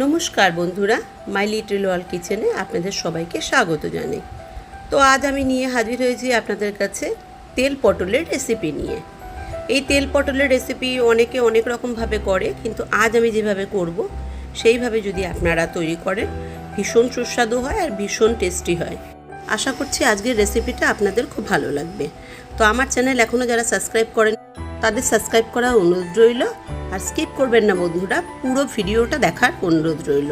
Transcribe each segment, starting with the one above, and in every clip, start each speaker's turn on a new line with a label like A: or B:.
A: নমস্কার বন্ধুরা, my little world কিচেনে আপনাদের সবাইকে স্বাগত জানাই। তো আজ আমি নিয়ে হাজির হয়েছি আপনাদের কাছে তেল পটলের রেসিপি নিয়ে। এই তেল পটলের রেসিপি অনেকে অনেক রকমভাবে করে, কিন্তু আজ আমি যেভাবে করব সেইভাবে যদি আপনারা তৈরি করেন ভীষণ সুস্বাদু হয় আর ভীষণ টেস্টি হয়। আশা করছি আজকের রেসিপিটা আপনাদের খুব ভালো লাগবে। তো আমার চ্যানেল এখনও যারা সাবস্ক্রাইব করেন তাদের সাবস্ক্রাইব করার অনুরোধ রইল, আর স্কিপ করবেন না বন্ধুরা, পুরো ভিডিওটা দেখার অনুরোধ রইল।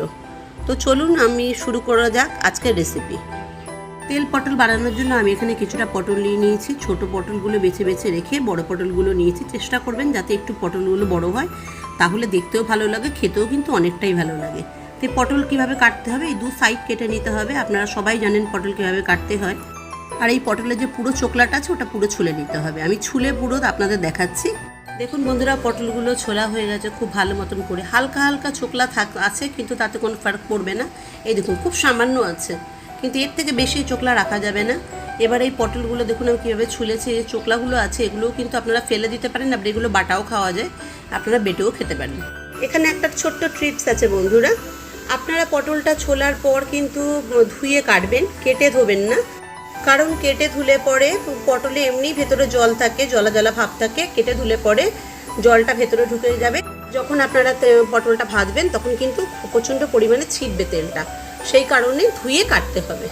A: তো চলুন আমি শুরু করা যাক আজকের রেসিপি। তেল পটল বানানোর জন্য আমি এখানে কিছুটা পটল নিয়ে নিয়েছি। ছোট পটলগুলো বেছে বেছে রেখে বড় পটলগুলো নিয়েছি। চেষ্টা করবেন যাতে একটু পটলগুলো বড় হয়, তাহলে দেখতেও ভালো লাগে, খেতেও কিন্তু অনেকটাই ভালো লাগে। তো পটল কীভাবে কাটতে হবে, এই দু সাইড কেটে নিতে হবে। আপনারা সবাই জানেন পটল কীভাবে কাটতে হয়। আর এই পটলের যে পুরো চোকলাটা আছে ওটা পুরো ছুলে নিতে হবে। আমি ছুলে পুরো আপনাদের দেখাচ্ছি। দেখুন বন্ধুরা, পটলগুলো ছোলা হয়ে গেছে খুব ভালো মতন করে। হালকা হালকা ছোকলা আছে, কিন্তু তাতে কোনো ফারাক পড়বে না। এই দেখুন খুব সামান্য আছে, কিন্তু এর থেকে বেশি চোকলা রাখা যাবে না। এবার এই পটলগুলো দেখুন আমি কীভাবে ছুলেছি। এই চোকলাগুলো আছে এগুলোও কিন্তু আপনারা ফেলে দিতে পারেন, আপনি এগুলো বাটাও খাওয়া যায়, আপনারা বেটেও খেতে পারেন। এখানে একটা ছোট্ট ট্রিপস আছে বন্ধুরা, আপনারা পটলটা ছোলার পর কিন্তু ধুয়ে কাটবেন, কেটে ধোবেন না। কারণ কেটে ধুলে পরে পটলে এমনি ভেতরে জল থাকে, জলা জলা ভাব থাকে, কেটে ধুলে পরে জলটা ভেতরে ঢুকে যাবে। যখন আপনারা পটলটা ভাজবেন তখন কিন্তু প্রচণ্ড পরিমাণে ছিটবে তেলটা, সেই কারণে ধুয়ে কাটতে হবে।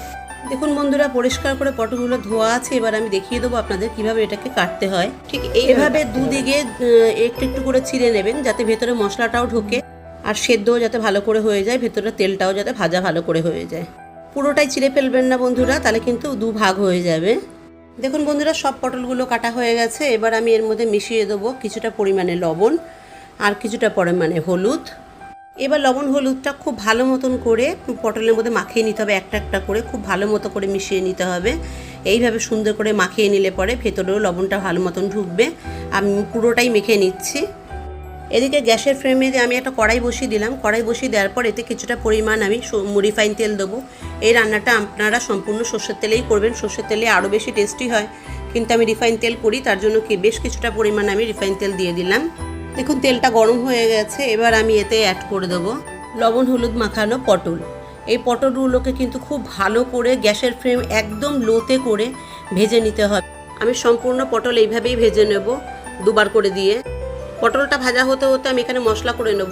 A: দেখুন বন্ধুরা, পরিষ্কার করে পটলগুলো ধোয়া আছে। এবার আমি দেখিয়ে দেবো আপনাদের কিভাবে এটাকে কাটতে হয়। ঠিক এইভাবে দুদিকে একটু একটু করে ছিঁড়ে নেবেন, যাতে ভেতরে মশলাটাও ঢোকে আর সেদ্ধও যাতে ভালো করে হয়ে যায়, ভেতরে তেলটাও যাতে ভাজা ভালো করে হয়ে যায়। পুরোটাই ছিঁড়ে ফেলবেন না বন্ধুরা, তাহলে কিন্তু দু ভাগ হয়ে যাবে। দেখুন বন্ধুরা, সব পটলগুলো কাটা হয়ে গেছে। এবার আমি এর মধ্যে মিশিয়ে দেবো কিছুটা পরিমাণে লবণ আর কিছুটা পরিমাণে হলুদ। এবার লবণ হলুদটা খুব ভালো মতন করে পটলের মধ্যে মাখিয়ে নিতে হবে, একটা একটা করে খুব ভালো মতো করে মিশিয়ে নিতে হবে। এইভাবে সুন্দর করে মাখিয়ে নিলে পরে ভেতরেও লবণটা ভালো মতন ঢুকবে। আমি পুরোটাই মেখে নিচ্ছি। এদিকে গ্যাসের ফ্লেমে আমি একটা কড়াই বসিয়ে দিলাম। কড়াই বসিয়ে দেওয়ার পর এতে কিছুটা পরিমাণ আমি রিফাইন তেল দেবো। এই রান্নাটা আপনারা সম্পূর্ণ সর্ষের তেলেই করবেন, সর্ষের তেলে আরও বেশি টেস্টি হয়, কিন্তু আমি রিফাইন তেল করি, তার জন্য বেশ কিছুটা পরিমাণ আমি রিফাইন তেল দিয়ে দিলাম। দেখুন তেলটা গরম হয়ে গেছে। এবার আমি এতে অ্যাড করে দেবো লবণ হলুদ মাখানো পটল। এই পটলগুলোকে কিন্তু খুব ভালো করে গ্যাসের ফ্লেম একদম লোতে করে ভেজে নিতে হবে। আমি সম্পূর্ণ পটল এইভাবেই ভেজে নেব, দুবার করে দিয়ে। পটলটা ভাজা হতে হতে আমি এখানে মশলা করে নেব।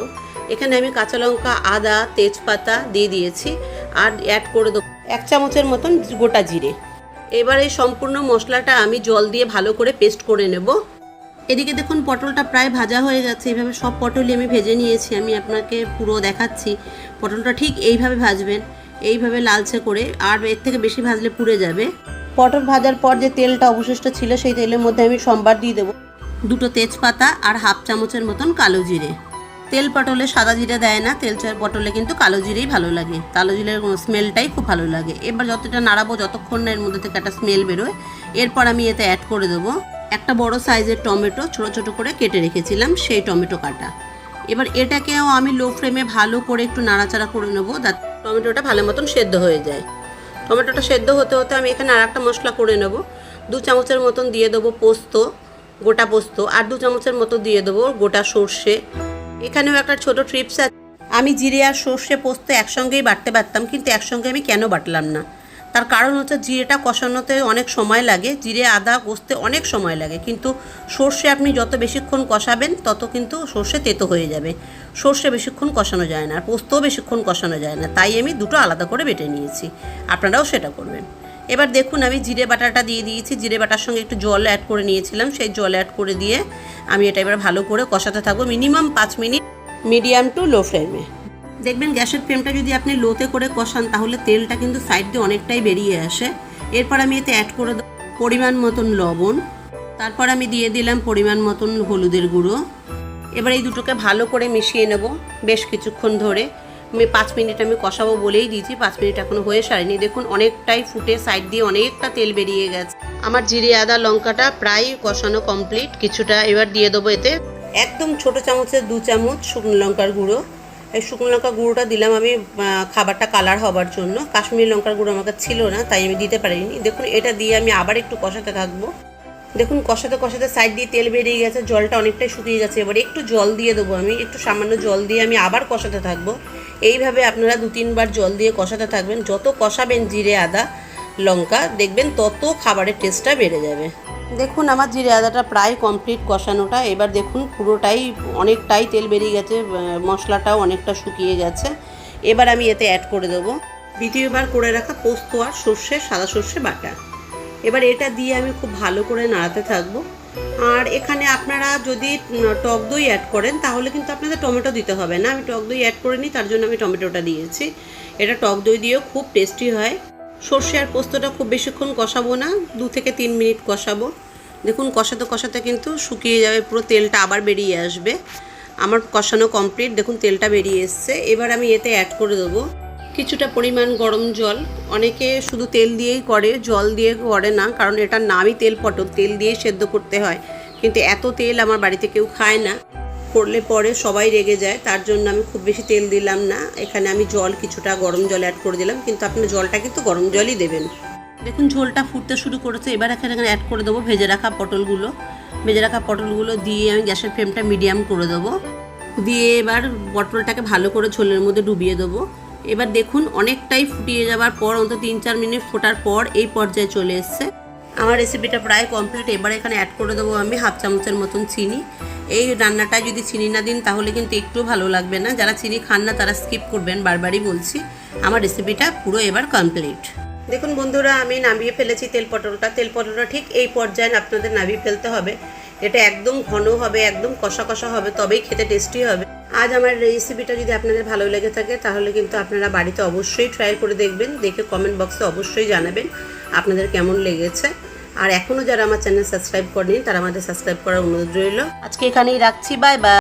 A: এখানে আমি কাঁচা লঙ্কা, আদা, তেজপাতা দিয়ে দিয়েছি, আর অ্যাড করে দেবো 1 চামচের মতন গোটা জিরে। এবার এই সম্পূর্ণ মশলাটা আমি জল দিয়ে ভালো করে পেস্ট করে নেব। এদিকে দেখুন পটলটা প্রায় ভাজা হয়ে গেছে। এইভাবে সব পটলই আমি ভেজে নিয়েছি। আমি আপনাকে পুরো দেখাচ্ছি। পটলটা ঠিক এইভাবে ভাজবেন, এইভাবে লালচে করে, আর এর থেকে বেশি ভাজলে পুড়ে যাবে। পটল ভাজার পর যে তেলটা অবশিষ্ট ছিল সেই তেলের মধ্যে আমি সম্বার দিয়ে দেবো 2 তেজপাতা আর 1/2 চামচের মতন কালো জিরে। তেল পটলে সাদা জিরে দেয় না, তেল পটলে কিন্তু কালো জিরেই ভালো লাগে, কালো জিরের স্মেলটাই খুব ভালো লাগে। এবার যতটা নাড়াবো, যতক্ষণ না এর মধ্যে থেকে একটা স্মেল বেরোয়, এরপর আমি এতে অ্যাড করে দেবো একটা বড় সাইজের টমেটো, ছোটো ছোটো করে কেটে রেখেছিলাম, সেই টমেটো কাটা। এবার এটাকেও আমি লো ফ্লেমে ভালো করে একটু নাড়াচাড়া করে নেবো, যাতে টমেটোটা ভালো মতন সেদ্ধ হয়ে যায়। টমেটোটা সেদ্ধ হতে হতে আমি এখানে আর একটা মশলা করে নেব। 2 চামচের মতন দিয়ে দেবো পোস্ত, গোটা পোস্ত, আর 2 চামচের মতো দিয়ে দেবো গোটা সর্ষে। এখানেও একটা ছোট ট্রিপস আছে, আমি জিরে আর সর্ষে পোস্ত একসঙ্গেই বাটতে পারতাম, কিন্তু একসঙ্গে আমি কেন বাটলাম না, তার কারণ হচ্ছে জিরেটা কষানোতে অনেক সময় লাগে, জিরে আদা কষতে অনেক সময় লাগে, কিন্তু সর্ষে আপনি যত বেশিক্ষণ কষাবেন তত কিন্তু সর্ষে তেতো হয়ে যাবে। সর্ষে বেশিক্ষণ কষানো যায় না, আর পোস্তও বেশিক্ষণ কষানো যায় না, তাই আমি দুটো আলাদা করে বেটে নিয়েছি। আপনারাও সেটা করবেন। এবার দেখুন আমি জিরে বাটাটা দিয়ে দিয়েছি। জিরে বাটার সঙ্গে একটু জল অ্যাড করে নিয়েছিলাম, সেই জল অ্যাড করে দিয়ে আমি এটা এবার ভালো করে কষাতে থাকবো minimum 5 minute, medium to low ফ্লেমে। দেখবেন গ্যাসের ফ্লেমটা যদি আপনি লোতে করে কষান তাহলে তেলটা কিন্তু সাইড দিয়ে অনেকটাই বেরিয়ে আসে। এরপর আমি এতে অ্যাড করে দেবো পরিমাণ মতন লবণ, তারপর আমি দিয়ে দিলাম পরিমাণ মতন হলুদের গুঁড়ো। এবার এই দুটোকে ভালো করে মিশিয়ে নেব বেশ কিছুক্ষণ ধরে। আমি 5 মিনিট আমি কষাবো বলেই দিয়েছি, 5 মিনিট এখনো হয়ে সারেনি। দেখুন অনেকটাই ফুটে সাইড দিয়ে অনেকটা তেল বেরিয়ে গেছে। আমার জিরে আদা লঙ্কাটা প্রায় কষানো কমপ্লিট। কিছুটা এবার দিয়ে দেবো এতে একদম ছোট চামচের 2 চামচ শুকনো লঙ্কার গুঁড়ো। এই শুকনো লঙ্কার গুঁড়োটা দিলাম আমি খাবারটা কালার হবার জন্য। কাশ্মীরি লঙ্কার গুঁড়ো আমার কাছে ছিল না, তাই আমি দিতে পারিনি। দেখুন এটা দিয়ে আমি আবার একটু কষাতে থাকবো। দেখুন কষাতে কষাতে সাইড দিয়ে তেল বেরিয়ে গেছে, জলটা অনেকটাই শুকিয়ে গেছে। এবারে একটু জল দিয়ে দেবো, আমি একটু সামান্য জল দিয়ে আমি আবার কষাতে থাকবো। এইভাবে আপনারা 2-3 বার জল দিয়ে কষাতে থাকবেন। যত কষাবেন জিরে আদা লঙ্কা, দেখবেন তত খাবারের টেস্টটা বেড়ে যাবে। দেখুন আমার জিরে আদাটা প্রায় কমপ্লিট কষানোটা। এবার দেখুন পুরোটাই অনেকটাই তেল বেরিয়ে গেছে, মশলাটাও অনেকটা শুকিয়ে গেছে। এবার আমি এতে অ্যাড করে দেবো দ্বিতীয়বার করে রাখা পোস্ত আর সর্ষে, সাদা সর্ষে বাটা। এবার এটা দিয়ে আমি খুব ভালো করে নাড়াতে থাকবো। আর এখানে আপনারা যদি টক দই অ্যাড করেন তাহলে কিন্তু আপনাদের টমেটো দিতে হবে না। আমি টক দই অ্যাড করিনি, তার জন্য আমি টমেটোটা দিয়েছি। এটা টক দই দিয়েও খুব টেস্টি হয়। সর্ষে আর পোস্তটা খুব বেশিক্ষণ কষাবো না, 2 থেকে 3 মিনিট কষাবো। দেখুন কষাতে কষাতে কিন্তু শুকিয়ে যাবে, পুরো তেলটা আবার বেরিয়ে আসবে। আমার কষানো কমপ্লিট, দেখুন তেলটা বেরিয়ে এসছে। এবার আমি এতে অ্যাড করে দেবো কিছুটা পরিমাণ গরম জল। অনেকে শুধু তেল দিয়েই করে, জল দিয়ে করে না, কারণ এটার নামই তেল পটল, তেল দিয়েই সেদ্ধ করতে হয়। কিন্তু এত তেল আমার বাড়িতে কেউ খায় না, করলে পরে সবাই রেগে যায়, তার জন্য আমি খুব বেশি তেল দিলাম না। এখানে আমি জল কিছুটা গরম জল অ্যাড করে দিলাম, কিন্তু আপনার জলটা কিন্তু গরম জলই দেবেন। দেখুন ঝোলটা ফুটতে শুরু করেছে। এবার এখানে অ্যাড করে দেবো ভেজে রাখা পটলগুলো। ভেজে রাখা পটলগুলো দিয়ে আমি গ্যাসের ফ্লেমটা মিডিয়াম করে দেবো। দিয়ে এবার পটলটাকে ভালো করে ঝোলের মধ্যে ডুবিয়ে দেবো। এবার দেখুন অনেকটাই ফুটিয়ে যাওয়ার পর, অন্তত 3-4 মিনিট ফোটার পর এই পর্যায়ে চলে এসছে। আমার রেসিপিটা প্রায় কমপ্লিট। এবার এখানে অ্যাড করে দেবো আমি 1/2 চামচের মতন চিনি। এই রান্নাটায় যদি চিনি না দিন তাহলে কিন্তু একটু ভালো লাগবে না। যারা চিনি খান না তারা স্কিপ করবেন, বারবারই বলছি। আমার রেসিপিটা পুরো এবার কমপ্লিট। দেখুন বন্ধুরা, আমি নামিয়ে ফেলেছি তেল পটলটা। তেল পটলটা ঠিক এই পর্যায়ে আপনাদের নামিয়ে ফেলতে হবে। এটা একদম ঘন হবে, একদম কষা কষা হবে, তবেই খেতে টেস্টি হবে। আজ আমার রেসিপিটা যদি আপনাদের ভালো লেগে থাকে তাহলে কিন্তু আপনারা বাড়িতে অবশ্যই ট্রাই করে দেখবেন। দেখে কমেন্ট বক্সে অবশ্যই জানাবেন আপনাদের কেমন লেগেছে। আর এখনও যারা আমার চ্যানেল সাবস্ক্রাইব করেনি তারা আমাদের সাবস্ক্রাইব করার অনুরোধ রইল। আজকে এখানেই রাখছি, বাই বাই।